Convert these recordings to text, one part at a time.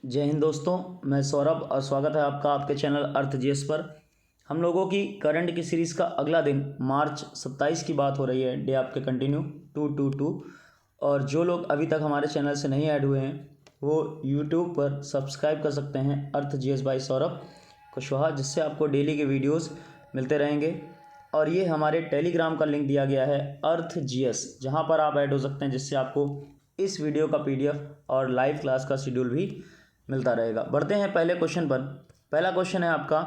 जय हिंद दोस्तों, मैं सौरभ और स्वागत है आपका आपके चैनल अर्थ जीएस पर। हम लोगों की करंट की सीरीज़ का अगला दिन मार्च 27 की बात हो रही है। डे आपके कंटिन्यू 222। और जो लोग अभी तक हमारे चैनल से नहीं ऐड हुए हैं वो यूट्यूब पर सब्सक्राइब कर सकते हैं अर्थ जीएस बाई सौरभ कुशवाहा, जिससे आपको डेली के वीडियोज़ मिलते रहेंगे। और ये हमारे टेलीग्राम का लिंक दिया गया है अर्थ जीएस, जहाँ पर आप ऐड हो सकते हैं, जिससे आपको इस वीडियो का पीडीएफ और लाइव क्लास का शेड्यूल भी मिलता रहेगा। बढ़ते हैं पहले क्वेश्चन पर। पहला क्वेश्चन है आपका,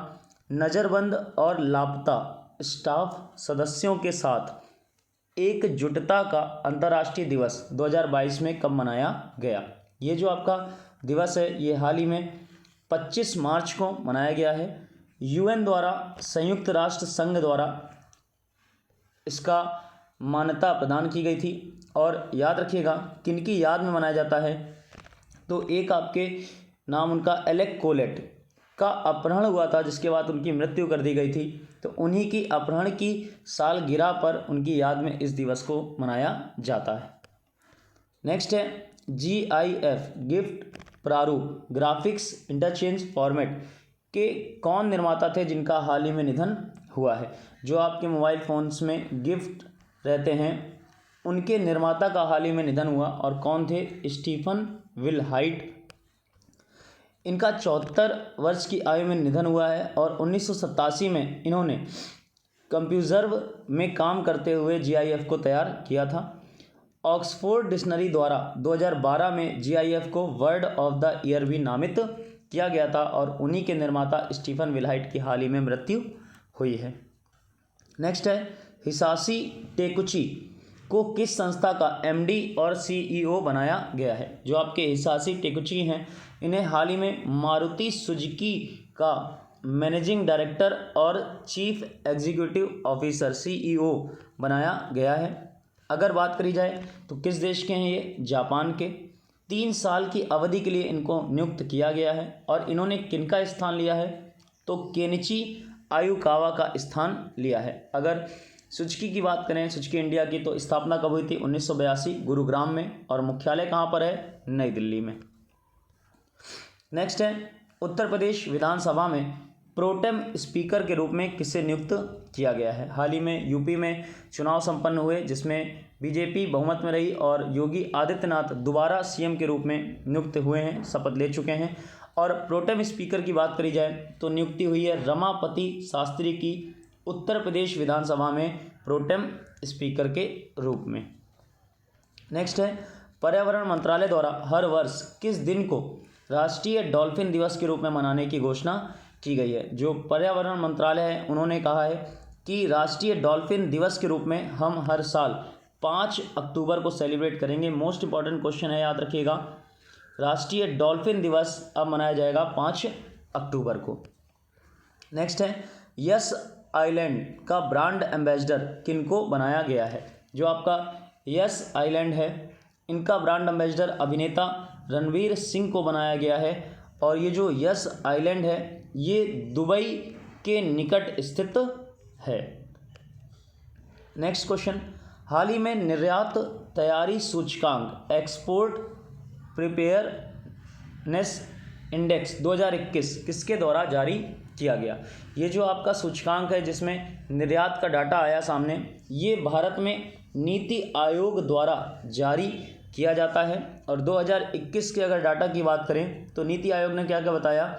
नज़रबंद और लापता स्टाफ सदस्यों के साथ एकजुटता का अंतर्राष्ट्रीय दिवस 2022 में कब मनाया गया। ये जो आपका दिवस है ये हाल ही में 25 मार्च को मनाया गया है। यूएन द्वारा, संयुक्त राष्ट्र संघ द्वारा इसका मान्यता प्रदान की गई थी। और याद रखिएगा किनकी याद में मनाया जाता है, तो एक आपके नाम उनका एलेक कोलेट का अपहरण हुआ था, जिसके बाद उनकी मृत्यु कर दी गई थी। तो उन्हीं की अपहरण की सालगिरह पर उनकी याद में इस दिवस को मनाया जाता है। नेक्स्ट है GIF गिफ्ट प्रारूप ग्राफिक्स इंटरचेंज फॉर्मेट के कौन निर्माता थे जिनका हाल ही में निधन हुआ है। जो आपके मोबाइल फ़ोन्स में गिफ्ट रहते हैं उनके निर्माता का हाल ही में निधन हुआ। और कौन थे? स्टीफन विलहाइट। इनका 74 वर्ष की आयु में निधन हुआ है। और 1987 में इन्होंने कंप्यूजर्व में काम करते हुए GIF को तैयार किया था। ऑक्सफोर्ड डिक्शनरी द्वारा 2012 में GIF को वर्ड ऑफ द ईयर भी नामित किया गया था। और उन्हीं के निर्माता स्टीफन विलहाइट की हाल ही में मृत्यु हुई है। नेक्स्ट है, हिसाशी टेकुची को किस संस्था का MD और CEO बनाया गया है। जो आपके हिसाशी टेकुची हैं इन्हें हाल ही में मारुति सुजुकी का मैनेजिंग डायरेक्टर और चीफ एग्जीक्यूटिव ऑफिसर CEO बनाया गया है। अगर बात करी जाए तो किस देश के हैं ये? जापान के। 3 साल की अवधि के लिए इनको नियुक्त किया गया है। और इन्होंने किनका स्थान लिया है? तो केनिची आयुकावा का स्थान लिया है। अगर सुजुकी की बात करें, सुजुकी इंडिया की, तो स्थापना कब हुई थी? 1982 गुरुग्राम में। और मुख्यालय कहाँ पर है? नई दिल्ली में। नेक्स्ट है, उत्तर प्रदेश विधानसभा में प्रोटेम स्पीकर के रूप में किसे नियुक्त किया गया है। हाल ही में यूपी में चुनाव संपन्न हुए जिसमें बीजेपी बहुमत में रही और योगी आदित्यनाथ दोबारा CM के रूप में नियुक्त हुए हैं, शपथ ले चुके हैं। और प्रोटेम स्पीकर की बात करी जाए तो नियुक्ति हुई है रमापति शास्त्री की उत्तर प्रदेश विधानसभा में प्रोटेम स्पीकर के रूप में। नेक्स्ट है, पर्यावरण मंत्रालय द्वारा हर वर्ष किस दिन को राष्ट्रीय डॉल्फिन दिवस के रूप में मनाने की घोषणा की गई है। जो पर्यावरण मंत्रालय है उन्होंने कहा है कि राष्ट्रीय डॉल्फिन दिवस के रूप में हम हर साल 5 अक्टूबर को सेलिब्रेट करेंगे। मोस्ट इंपॉर्टेंट क्वेश्चन है, याद रखिएगा। राष्ट्रीय डॉल्फिन दिवस अब मनाया जाएगा 5 अक्टूबर को। नेक्स्ट है, यस आइलैंड का ब्रांड एम्बेसडर किनको बनाया गया है। जो आपका यस आइलैंड है इनका ब्रांड एम्बेसडर अभिनेता रणवीर सिंह को बनाया गया है। और ये जो यस आइलैंड है ये दुबई के निकट स्थित है। नेक्स्ट क्वेश्चन, हाल ही में निर्यात तैयारी सूचकांक एक्सपोर्ट प्रिपेयरनेस इंडेक्स 2021 किसके द्वारा जारी किया गया। ये जो आपका सूचकांक है जिसमें निर्यात का डाटा आया सामने, ये भारत में नीति आयोग द्वारा जारी किया जाता है। और 2021 के अगर डाटा की बात करें तो नीति आयोग ने क्या क्या बताया।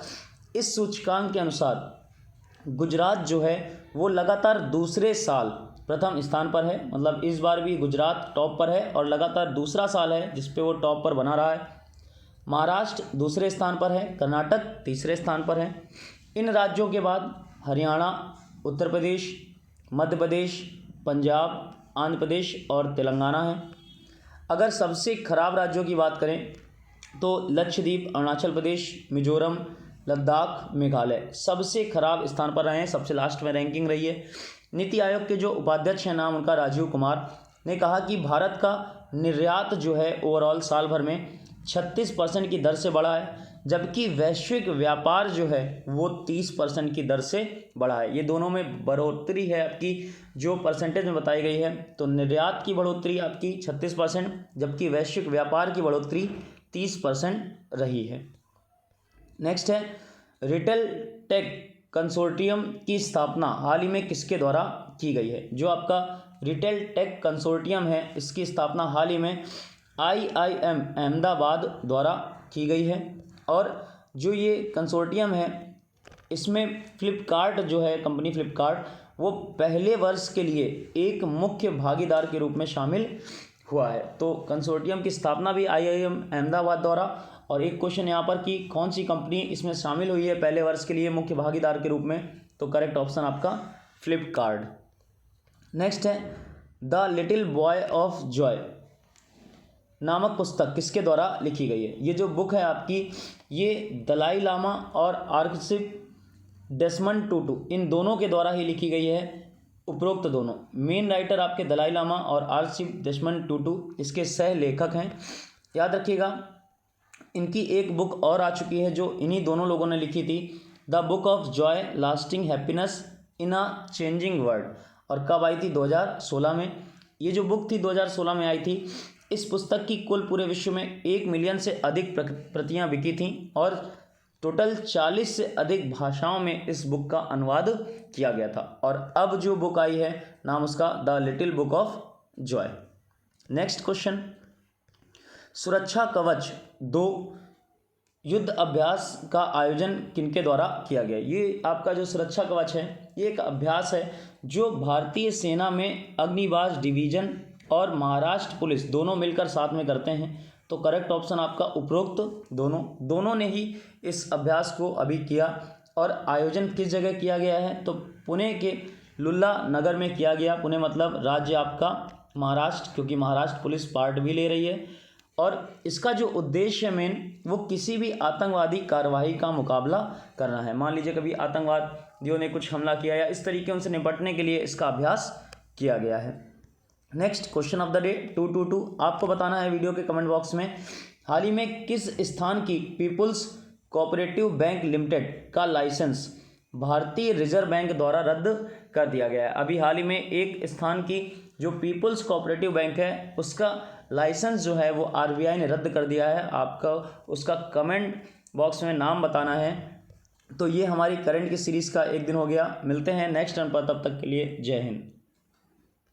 इस सूचकांक के अनुसार गुजरात जो है वो लगातार दूसरे साल प्रथम स्थान पर है। मतलब इस बार भी गुजरात टॉप पर है और लगातार दूसरा साल है जिस पे वो टॉप पर बना रहा है। महाराष्ट्र दूसरे स्थान पर है, कर्नाटक तीसरे स्थान पर है। इन राज्यों के बाद हरियाणा, उत्तर प्रदेश, मध्य प्रदेश, पंजाब, आंध्र प्रदेश और तेलंगाना है। अगर सबसे खराब राज्यों की बात करें तो लक्षद्वीप, अरुणाचल प्रदेश, मिजोरम, लद्दाख, मेघालय सबसे खराब स्थान पर रहे हैं, सबसे लास्ट में रैंकिंग रही है। नीति आयोग के जो उपाध्यक्ष हैं, नाम उनका राजीव कुमार, ने कहा कि भारत का निर्यात जो है ओवरऑल साल भर में 36% की दर से बढ़ा है, जबकि वैश्विक व्यापार जो है वो 30% की दर से बढ़ा है। ये दोनों में बढ़ोतरी है आपकी जो परसेंटेज में बताई गई है। तो निर्यात की बढ़ोतरी आपकी 36%, जबकि वैश्विक व्यापार की बढ़ोतरी 30% रही है। नेक्स्ट है रिटेल टेक कंसोर्टियम की स्थापना हाल ही में किसके द्वारा की गई है। जो आपका रिटेल टेक कंसोर्टियम है इसकी स्थापना हाल ही में IIM अहमदाबाद द्वारा की गई है। और जो ये कंसोर्टियम है इसमें फ्लिपकार्ट जो है कंपनी फ्लिपकार्ट वो पहले वर्ष के लिए एक मुख्य भागीदार के रूप में शामिल हुआ है। तो कंसोर्टियम की स्थापना भी IIM अहमदाबाद द्वारा। और एक क्वेश्चन यहाँ पर कि कौन सी कंपनी इसमें शामिल हुई है पहले वर्ष के लिए मुख्य भागीदार के रूप में, तो करेक्ट ऑप्शन आपका फ्लिपकार्ट। नेक्स्ट है the little boy of Joy नामक पुस्तक किसके द्वारा लिखी गई है। ये जो बुक है आपकी ये दलाई लामा और आर्कबिशप डेसमंड टूटू इन दोनों के द्वारा ही लिखी गई है। उपरोक्त दोनों मेन राइटर आपके दलाई लामा और आर्कबिशप डेसमंड टूटू इसके सह लेखक हैं। याद रखिएगा इनकी एक बुक और आ चुकी है जो इन्हीं दोनों लोगों ने लिखी थी, the book of Joy lasting happiness in a changing world. और कब आई थी 2016 में। ये जो बुक थी 2016 में आई थी। इस पुस्तक की कुल पूरे विश्व में 1 मिलियन से अधिक प्रतियां बिकी थीं और टोटल 40 से अधिक भाषाओं में इस बुक का अनुवाद किया गया था। और अब जो बुक आई है नाम उसका the little book of Joy. Next question सुरक्षा कवच 2 युद्ध अभ्यास का आयोजन किनके द्वारा किया गया। ये आपका जो सुरक्षा कवच है ये एक अभ्यास है जो भारतीय सेना में अग्निबाज डिवीजन और महाराष्ट्र पुलिस दोनों मिलकर साथ में करते हैं। तो करेक्ट ऑप्शन आपका उपरोक्त दोनों ने ही इस अभ्यास को अभी किया। और आयोजन किस जगह किया गया है तो पुणे के लुल्ला नगर में किया गया। पुणे मतलब राज्य आपका महाराष्ट्र, क्योंकि महाराष्ट्र पुलिस पार्ट भी ले रही है। और इसका जो उद्देश्य है मेन वो किसी भी आतंकवादी कार्रवाई का मुकाबला करना है। मान लीजिए कभी आतंकवादियों ने कुछ हमला किया या इस तरीके उनसे निपटने के लिए इसका अभ्यास किया गया है। Next question of the day 222 आपको बताना है वीडियो के कमेंट बॉक्स में हाल ही में किस स्थान की पीपुल्स कोऑपरेटिव बैंक लिमिटेड का लाइसेंस भारतीय रिजर्व बैंक द्वारा रद्द कर दिया गया है। अभी हाल ही में एक स्थान की जो पीपुल्स कोऑपरेटिव बैंक है उसका लाइसेंस जो है वो RBI ने रद्द कर दिया है। आपका उसका कमेंट बॉक्स में नाम बताना है। तो ये हमारी करंट की सीरीज़ का एक दिन हो गया। मिलते हैं नेक्स्ट टर्न पर, तब तक के लिए जय हिंद।